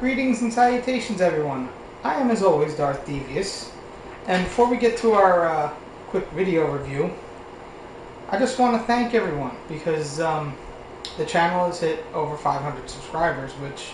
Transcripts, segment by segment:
Greetings and salutations, everyone. I am, as always, darthdevious. And before we get to our quick video review, I just want to thank everyone because the channel has hit over 500 subscribers, which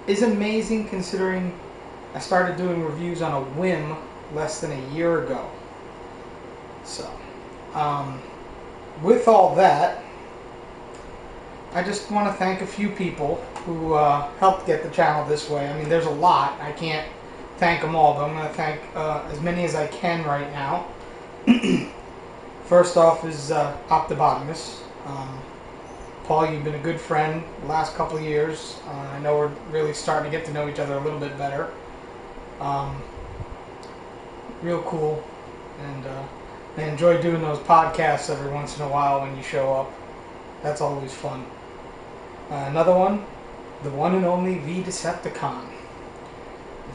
is amazing considering I started doing reviews on a whim less than a year ago. So, with all that, I just want to thank a few people who helped get the channel this way. I mean, there's a lot. I can't thank them all, but I'm going to thank as many as I can right now. First off is Optibotimus. Paul, you've been a good friend the last couple of years. I know we're really starting to get to know each other a little bit better. Real cool. And I enjoy doing those podcasts every once in a while when you show up. That's always fun. Another one, the one and only V Decepticon.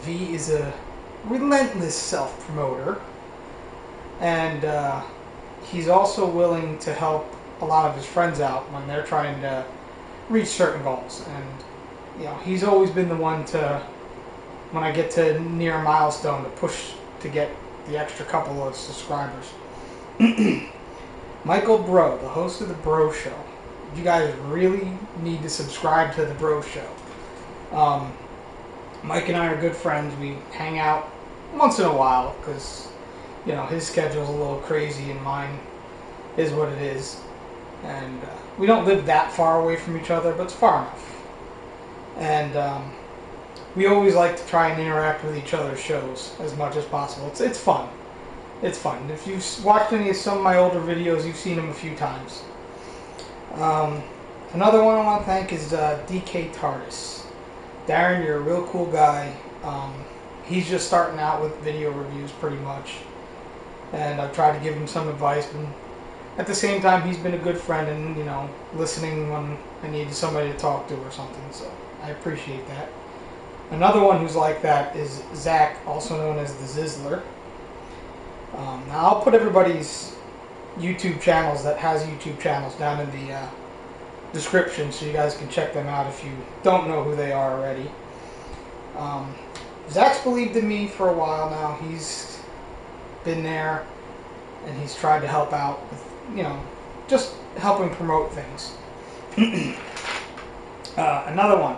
V is a relentless self-promoter, and he's also willing to help a lot of his friends out when they're trying to reach certain goals. And you know, he's always been the one to, when I get to near a milestone, to push to get the extra couple of subscribers. Michael Bro, the host of the Bro Show. You guys really need to subscribe to the Bro Show. Mike and I are good friends. We hang out once in a while because, you know, his schedule's a little crazy and mine is what it is. And we don't live that far away from each other, but it's far enough. And we always like to try and interact with each other's shows as much as possible. It's fun. It's fun. If you've watched some of my older videos, you've seen them a few times. Another one I want to thank is DK TARDIS. Darren, you're a real cool guy. He's just starting out with video reviews pretty much. And I've tried to give him some advice, but at the same time he's been a good friend and, you know, listening when I needed somebody to talk to or something, so I appreciate that. Another one who's like that is Zach, also known as the Zizzler. Now I'll put everybody's YouTube channels that has YouTube channels down in the description so you guys can check them out if you don't know who they are already. Zach's believed in me for a while now. He's been there and he's tried to help out with, you know, just helping promote things. Another one,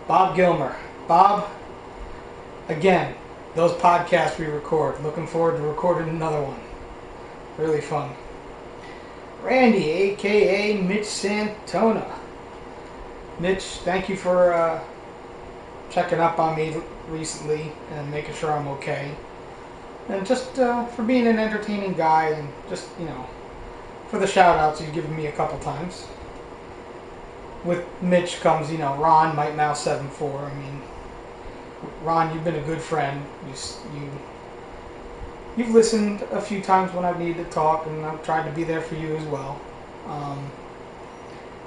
Bob Gilmer. Bob, again, those podcasts we record. Looking forward to recording another one. Really fun. Randy, a.k.a. Mitch Santona. Mitch, thank you for checking up on me recently and making sure I'm okay. And just for being an entertaining guy and just, you know, for the shout-outs you've given me a couple times. With Mitch comes, you know, Ron, Might Mouse 74. I mean, Ron, you've been a good friend. You've listened a few times when I've needed to talk, and I've tried to be there for you as well. I'm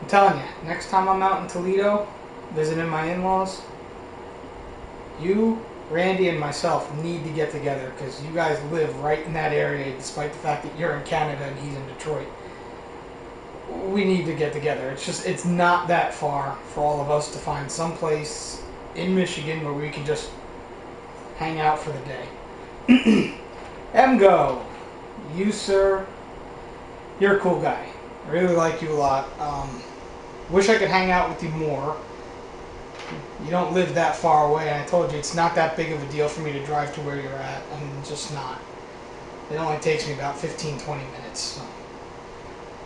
telling you, next time I'm out in Toledo visiting my in-laws, you, Randy, and myself need to get together because you guys live right in that area despite the fact that you're in Canada and he's in Detroit. We need to get together. It's not that far for all of us to find some place in Michigan where we can just hang out for the day. Mgo, you, sir, you're a cool guy. I really like you a lot. Wish I could hang out with you more. You don't live that far away, and I told you it's not that big of a deal for me to drive to where you're at. I'm just not. It only takes me about 15-20 minutes. So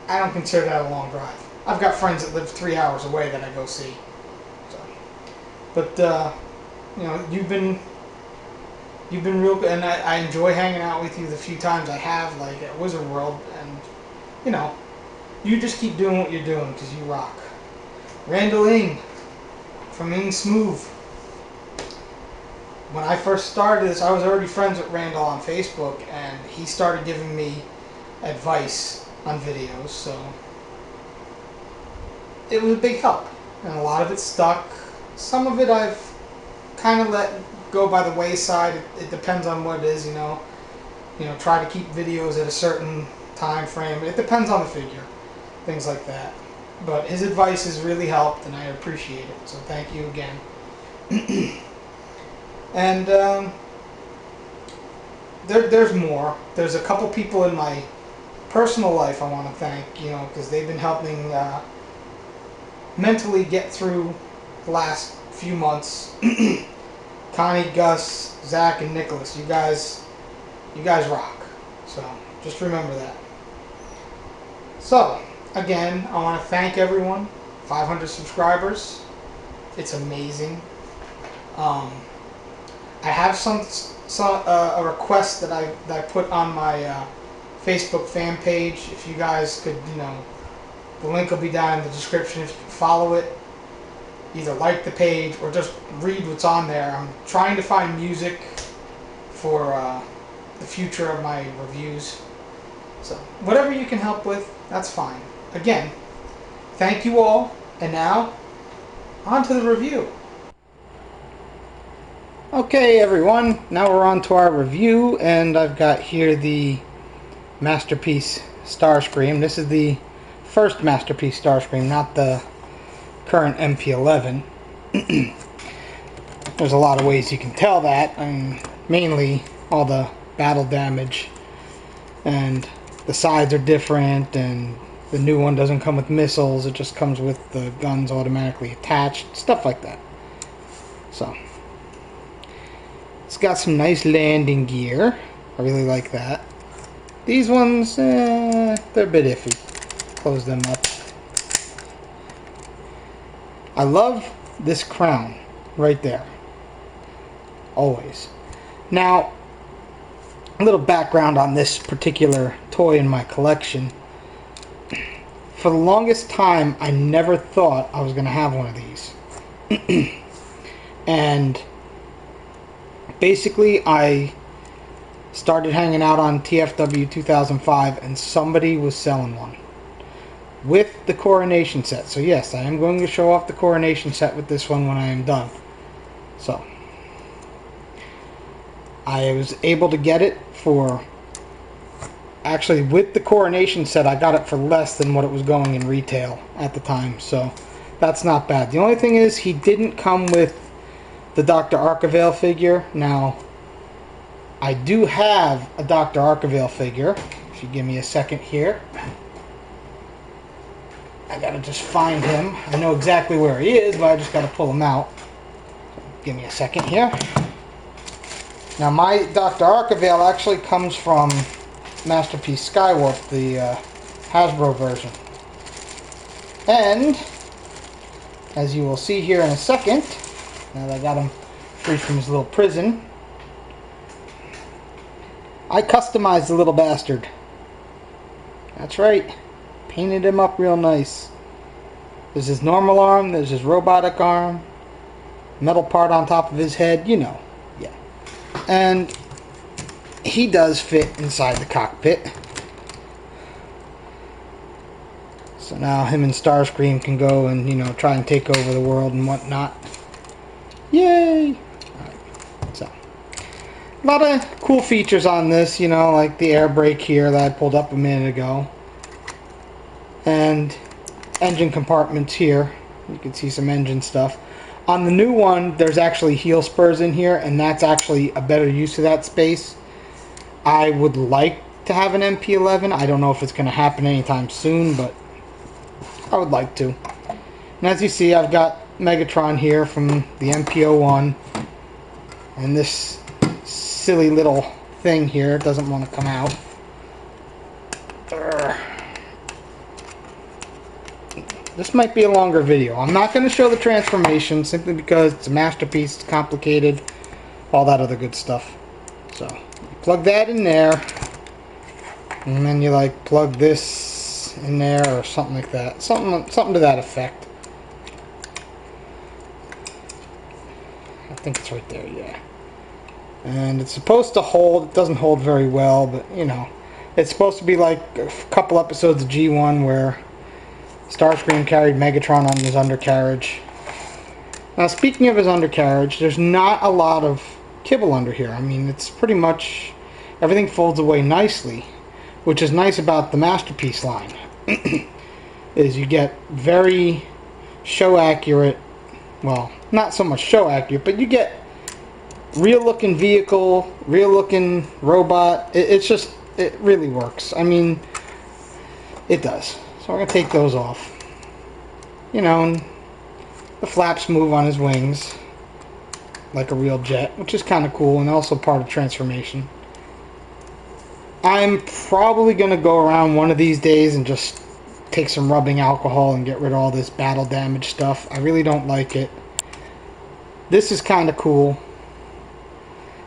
I don't consider that a long drive. I've got friends that live 3 hours away that I go see. So, but you know, you've been real good, and I enjoy hanging out with you the few times I have, like at Wizard World, and you know, you just keep doing what you're doing because you rock. Randall Ing from Ing Smooth. When I first started this, I was already friends with Randall on Facebook, and he started giving me advice on videos, so it was a big help, and a lot of it stuck. Some of it I've kind of let go by the wayside. It depends on what it is, you know. Try to keep videos at a certain time frame. It depends on the figure, things like that. But his advice has really helped, and I appreciate it. So thank you again. And there's more. There's a couple people in my personal life I want to thank, because they've been helping mentally get through the last few months. Connie, Gus, Zach, and Nicholas, you guys rock. So just remember that. So again, I want to thank everyone. 500 subscribers. It's amazing. I have a request that I put on my Facebook fan page. If you guys could, the link will be down in the description. If you can follow it, either like the page or just read what's on there. I'm trying to find music for the future of my reviews. So whatever you can help with, that's fine. Again, thank you all. And now, on to the review. Okay everyone, now we're on to our review, and I've got here the Masterpiece Starscream. This is the first Masterpiece Starscream, not the current MP11. There's a lot of ways you can tell that. Mainly all the battle damage, and the sides are different, and the new one doesn't come with missiles, it just comes with the guns automatically attached, stuff like that. So it's got some nice landing gear. I really like that. These ones, they're a bit iffy. Close them up. I love this crown right there. Always. Now, a little background on this particular toy in my collection. For the longest time, I never thought I was going to have one of these. And basically, I started hanging out on TFW 2005, and somebody was selling one with the Coronation Set. So yes, I am going to show off the Coronation Set with this one when I am done. So I was able to get it for, actually with the Coronation Set, I got it for less than what it was going in retail at the time. So that's not bad. The only thing is, he didn't come with the Dr. Arkavale figure. Now, I do have a Dr. Arkavale figure. If you give me a second here. I gotta just find him. I know exactly where he is, but I just gotta pull him out. So give me a second here. Now, my Dr. Arkavale actually comes from Masterpiece Skywarp, the Hasbro version. And, as you will see here in a second, now that I got him free from his little prison, I customized the little bastard. That's right. Painted him up real nice. There's his normal arm, there's his robotic arm, metal part on top of his head, yeah. And he does fit inside the cockpit. So now him and Starscream can go and, try and take over the world and whatnot. Yay! Alright, so a lot of cool features on this, like the air brake here that I pulled up a minute ago. And engine compartments here. You can see some engine stuff. On the new one, there's actually heel spurs in here, and that's actually a better use of that space. I would like to have an MP11. I don't know if it's going to happen anytime soon, but I would like to. And as you see, I've got Megatron here from the MP01, and this silly little thing here doesn't want to come out. This might be a longer video. I'm not going to show the transformation simply because it's a masterpiece, it's complicated, all that other good stuff. So you plug that in there, and then you plug this in there or something like that, something to that effect. I think it's right there, yeah. And it's supposed to hold. It doesn't hold very well, but it's supposed to be like a couple episodes of G1 where Starscream carried Megatron on his undercarriage. Now, speaking of his undercarriage, there's not a lot of kibble under here. I mean, it's pretty much everything folds away nicely, which is nice about the Masterpiece line. Is you get very show accurate, well, not so much show accurate, but you get real looking vehicle, real looking robot. It really works. I mean, it does. So we're going to take those off. You know, and the flaps move on his wings like a real jet, which is kind of cool and also part of transformation. I'm probably going to go around one of these days and just take some rubbing alcohol and get rid of all this battle damage stuff. I really don't like it. This is kind of cool,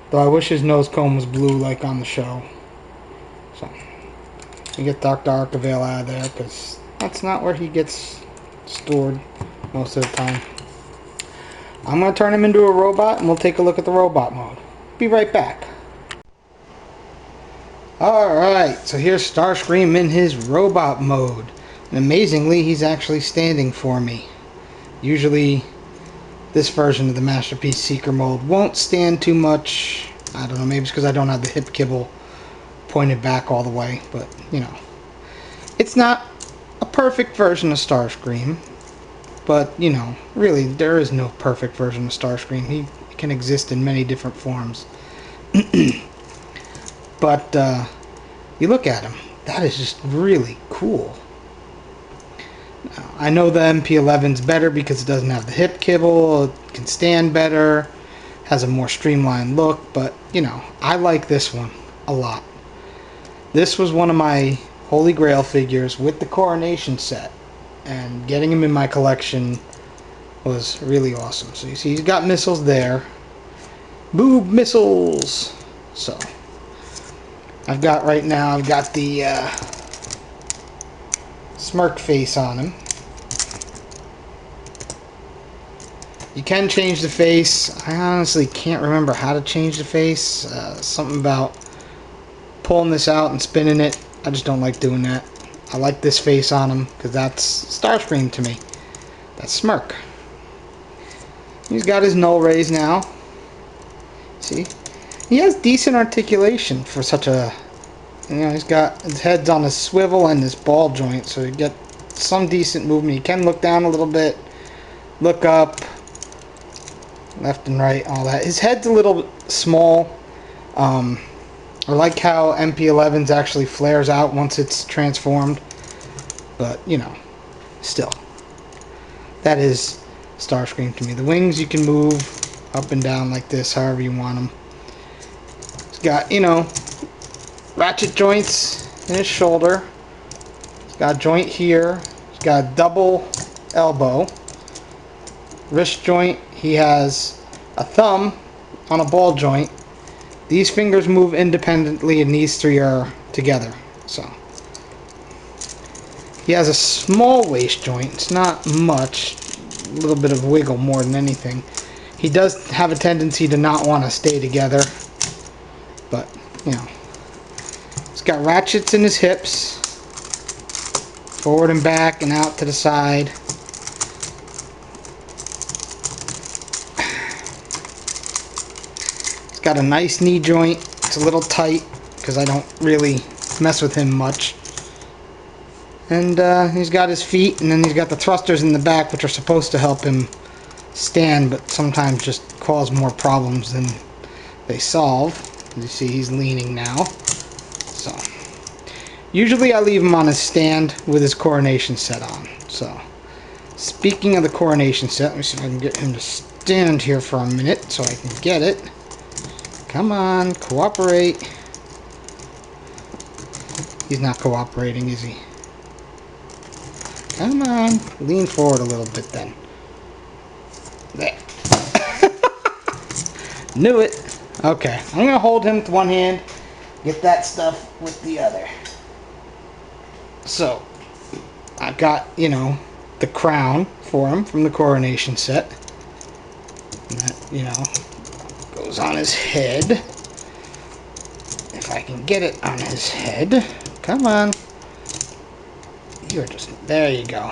though I wish his nose cone was blue like on the show. So, you get Dr. Arkavale out of there, because that's not where he gets stored most of the time. I'm going to turn him into a robot, and we'll take a look at the robot mode. Be right back. Alright, so here's Starscream in his robot mode. And amazingly, he's actually standing for me. Usually, this version of the Masterpiece Seeker mode won't stand too much. I don't know, maybe it's because I don't have the hip kibble pointed back all the way. But, you know, it's not a perfect version of Starscream. But, you know, really, there is no perfect version of Starscream. He can exist in many different forms. But, you look at him. That is just really cool. Now, I know the MP11's better because it doesn't have the hip kibble. It can stand better. Has a more streamlined look. But, you know, I like this one a lot. This was one of my Holy Grail figures with the Coronation Set. And getting him in my collection was really awesome. So you see he's got missiles there. Boob missiles! So, I've got right now, I've got the smirk face on him. You can change the face. I honestly can't remember how to change the face. Something about pulling this out and spinning it. I just don't like doing that. I like this face on him because that's Starscream to me. That's smirk. He's got his null rays now. See? He has decent articulation for such a... You know, he's got his head's on a swivel and this ball joint, so you get some decent movement. You can look down a little bit, look up, left and right, all that. His head's a little small. I like how MP11's actually flares out once it's transformed. But, you know, still. That is Starscream to me. The wings you can move up and down like this, however you want them. He's got, you know, ratchet joints in his shoulder. He's got a joint here. He's got a double elbow. Wrist joint. He has a thumb on a ball joint. These fingers move independently and these three are together. So he has a small waist joint. It's not much. A little bit of wiggle more than anything. He does have a tendency to not want to stay together. But, you know. He's got ratchets in his hips. Forward and back and out to the side. Got a nice knee joint. It's a little tight because I don't really mess with him much. And he's got his feet, and then he's got the thrusters in the back, which are supposed to help him stand, but sometimes just cause more problems than they solve. As you see, he's leaning now. So, usually I leave him on his stand with his Coronation Set on. So, speaking of the Coronation Set, let me see if I can get him to stand here for a minute so I can get it. Come on, cooperate. He's not cooperating, is he? Come on, lean forward a little bit then. There. Knew it. Okay, I'm going to hold him with one hand, get that stuff with the other. So, I've got, you know, the crown for him from the Coronation Set. And that, you know, goes on his head. If I can get it on his head. Come on. You're just... There you go.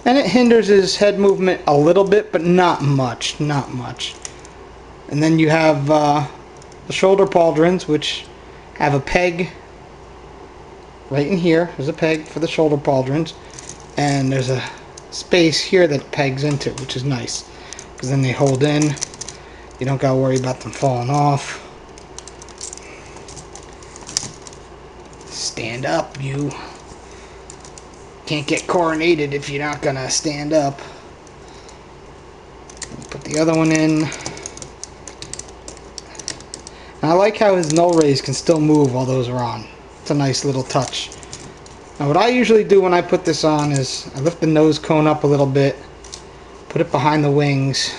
And it hinders his head movement a little bit, but not much. Not much. And then you have the shoulder pauldrons, which have a peg right in here. There's a peg for the shoulder pauldrons. And there's a space here that it pegs into, which is nice. because then they hold in. You don't gotta worry about them falling off. Stand up, you. Can't get coronated if you're not gonna stand up. Put the other one in. And I like how his null rays can still move while those are on. It's a nice little touch. Now what I usually do when I put this on is I lift the nose cone up a little bit, put it behind the wings,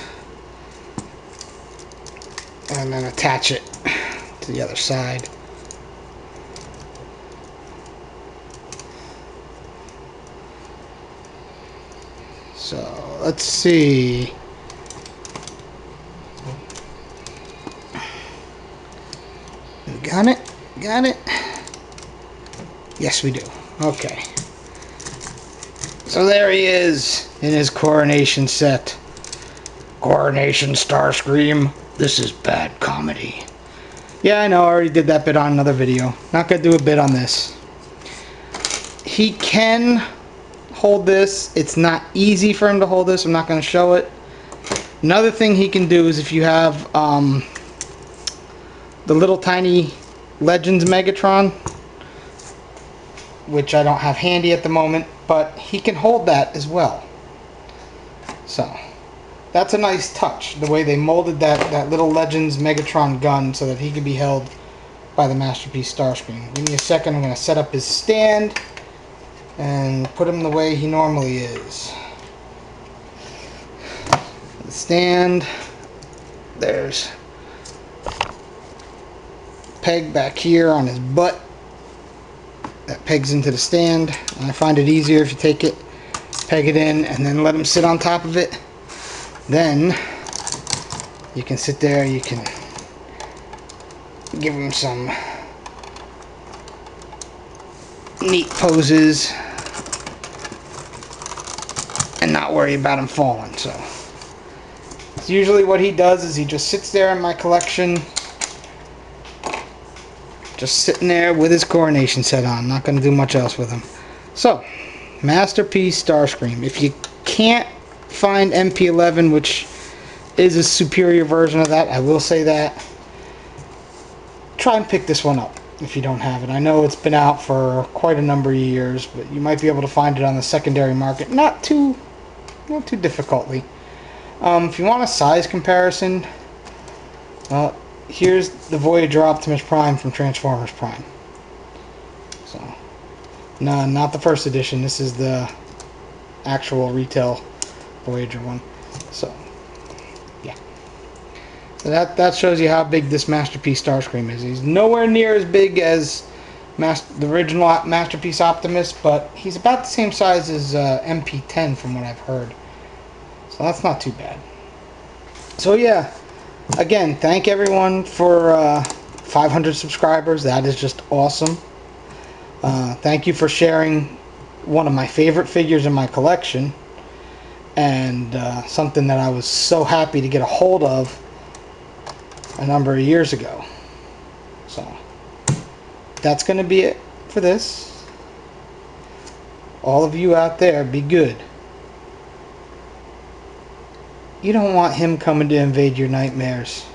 and then attach it to the other side. So let's see. Got it? Got it? Yes, we do. Okay. So there he is in his coronation set. Coronation Starscream. This is bad comedy. Yeah, I know. I already did that bit on another video. Not going to do a bit on this. He can hold this. It's not easy for him to hold this. I'm not going to show it. Another thing he can do is if you have the little tiny Legends Megatron, which I don't have handy at the moment, but he can hold that as well. So that's a nice touch, the way they molded that little Legends Megatron gun so that he can be held by the Masterpiece Starscream. Give me a second. I'm going to set up his stand and put him the way he normally is. The stand, there's peg back here on his butt that pegs into the stand. And I find it easier if you take it, peg it in, and then let him sit on top of it. Then you can sit there, you can give him some neat poses and not worry about him falling. So usually what he does is he just sits there in my collection, just sitting there with his coronation set on. Not going to do much else with him. So, Masterpiece Starscream. If you can't find MP11, which is a superior version of that, I will say that, try and pick this one up if you don't have it. I know it's been out for quite a number of years, but you might be able to find it on the secondary market. Not too difficultly. If you want a size comparison, here's the Voyager Optimus Prime from Transformers Prime. So, no, not the first edition. This is the actual retail Voyager one. So, yeah. So that shows you how big this Masterpiece Starscream is. He's nowhere near as big as the original Masterpiece Optimus, but he's about the same size as MP10 from what I've heard. So that's not too bad. So yeah. Again, thank everyone for 500 subscribers. That is just awesome. Thank you for sharing one of my favorite figures in my collection, and something that I was so happy to get a hold of a number of years ago. So that's going to be it for this. All of you out there, be good. You don't want him coming to invade your nightmares.